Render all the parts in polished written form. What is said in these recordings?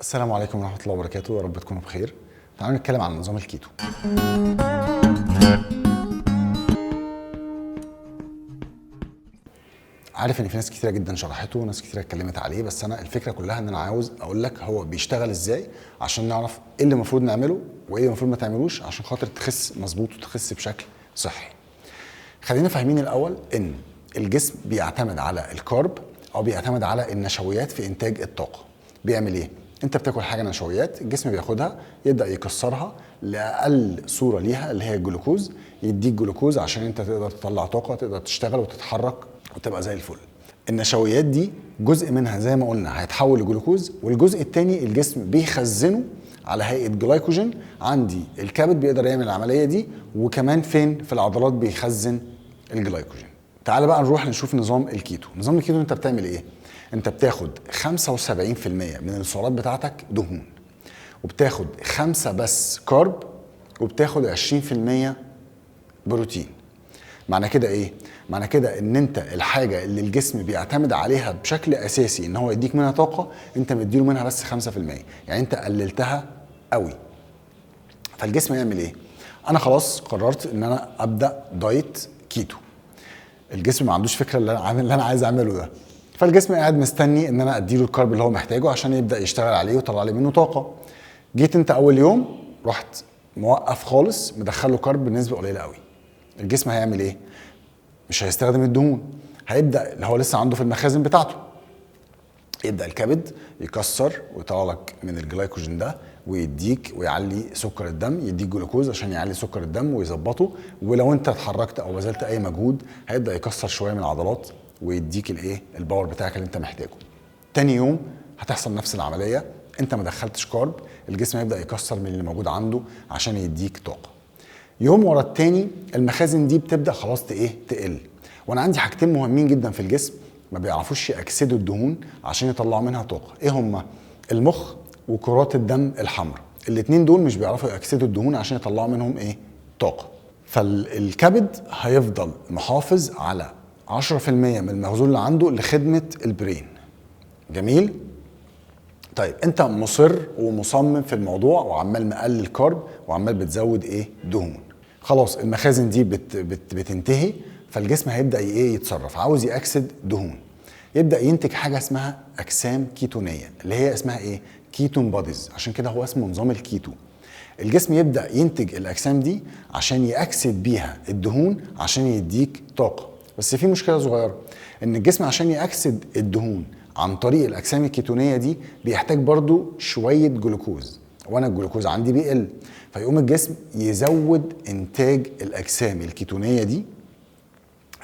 السلام عليكم ورحمة الله وبركاته، يا رب تكونوا بخير. تعالوا نتكلم عن نظام الكيتو. عارف ان في ناس كتيرة جدا شرحته وناس كتيرة اتكلمت عليه، بس انا الفكرة كلها ان انا عاوز اقول لك هو بيشتغل ازاي عشان نعرف ايه اللي المفروض نعمله وايه اللي المفروض ما تعملوش عشان خاطر تخس مظبوط وتخس بشكل صحي. خلينا فاهمين الاول ان الجسم بيعتمد على الكارب او بيعتمد على النشويات في انتاج الطاقة. بيعمل ايه؟ انت بتاكل حاجه نشويات، الجسم بياخدها يبدا يكسرها لاقل صوره ليها اللي هي الجلوكوز، يديك جلوكوز عشان انت تقدر تطلع طاقه، تقدر تشتغل وتتحرك وتبقى زي الفل. النشويات دي جزء منها زي ما قلنا هيتحول لجلوكوز، والجزء الثاني الجسم بيخزنه على هيئه جلايكوجين. عندي الكبد بيقدر يعمل العمليه دي، وكمان فين في العضلات بيخزن الجلايكوجين. تعال بقى نروح نشوف نظام الكيتو. نظام الكيتو انت بتعمل ايه؟ انت بتاخد 75% من السعرات بتاعتك دهون، وبتاخد 5 بس كارب، وبتاخد 20% بروتين. معنى كده ايه؟ معنى كده ان انت الحاجة اللي الجسم بيعتمد عليها بشكل اساسي ان هو يديك منها طاقة، انت مديله منها بس 5%، يعني انت قللتها قوي. فالجسم يعمل ايه؟ انا خلاص قررت ان انا ابدأ دايت كيتو. الجسم ما عندوش فكرة اللي انا عايز اعمله ده، فالجسم قاعد مستني ان انا اديله الكارب اللي هو محتاجه عشان يبدا يشتغل عليه ويطلع لي منه طاقه. جيت انت اول يوم رحت موقف خالص، مدخله كارب بنسبه قليله قوي. الجسم هيعمل ايه؟ مش هيستخدم الدهون، هيبدا اللي هو لسه عنده في المخازن بتاعته، يبدا الكبد يكسر ويطلع لك من الجلايكوجين ده ويديك ويعلي سكر الدم، يديك جلوكوز عشان يعلي سكر الدم ويظبطه. ولو انت اتحركت او بذلت اي مجهود هيبدا يكسر شويه من العضلات ويديك الايه الباور بتاعك اللي انت محتاجه. تاني يوم هتحصل نفس العمليه، انت ما دخلتش كارب، الجسم هيبدا يكسر من اللي موجود عنده عشان يديك طاقه. يوم ورا التاني المخازن دي بتبدا خلاص تقل. وانا عندي حاجتين مهمين جدا في الجسم ما بيعرفوش يأكسدوا الدهون عشان يطلعوا منها طاقه. ايه هما؟ المخ وكرات الدم الحمراء. الاتنين دول مش بيعرفوا يأكسدوا الدهون عشان يطلعوا منهم ايه؟ طاقه. فالكبد هيفضل محافظ على 10% من المخزون اللي عنده لخدمه البرين. جميل؟ طيب انت مصر ومصمم في الموضوع وعمال مقلل كارب وعمال بتزود ايه؟ دهون. خلاص المخازن دي بتنتهي، فالجسم هيبدا ايه؟ يتصرف، عاوز يأكسد دهون، يبدا ينتج حاجه اسمها اجسام كيتونيه اللي هي اسمها ايه؟ كيتون بوديز. عشان كده هو اسمه نظام الكيتو. الجسم يبدا ينتج الاجسام دي عشان يأكسد بيها الدهون عشان يديك طاقه. بس في مشكله صغيره، ان الجسم عشان يأكسد الدهون عن طريق الاجسام الكيتونيه دي بيحتاج برضو شويه جلوكوز، وانا الجلوكوز عندي بيقل، فيقوم الجسم يزود انتاج الاجسام الكيتونيه دي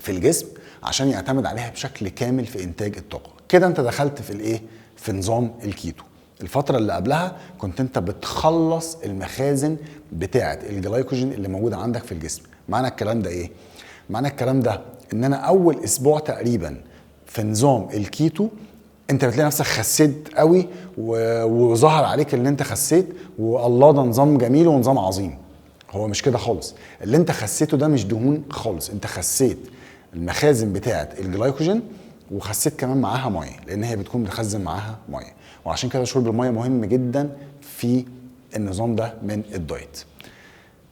في الجسم عشان يعتمد عليها بشكل كامل في انتاج الطاقه. كده انت دخلت في الايه؟ في نظام الكيتو. الفتره اللي قبلها كنت انت بتخلص المخازن بتاعه الجلايكوجين اللي موجوده عندك في الجسم. معنى الكلام ده ايه؟ معنى الكلام ده ان انا اول اسبوع تقريبا في نظام الكيتو انت بتلاقي نفسك خسيت قوي وظهر عليك ان انت خسيت، والله ده نظام جميل ونظام عظيم. هو مش كده خالص. اللي انت خسيته ده مش دهون خالص، انت خسيت المخازن بتاعه الجلايكوجين وخسيت كمان معاها ميه، لان هي بتكون بتخزن معاها ميه. وعشان كده شرب الميه مهم جدا في النظام ده من الدايت.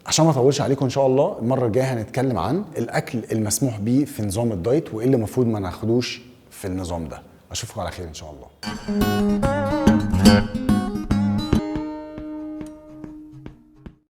عشان ما اطولش عليكم ان شاء الله، المره الجايه هنتكلم عن الاكل المسموح بيه في نظام الدايت وايه اللي المفروض ما ناخدوش في النظام ده. اشوفكم على خير ان شاء الله.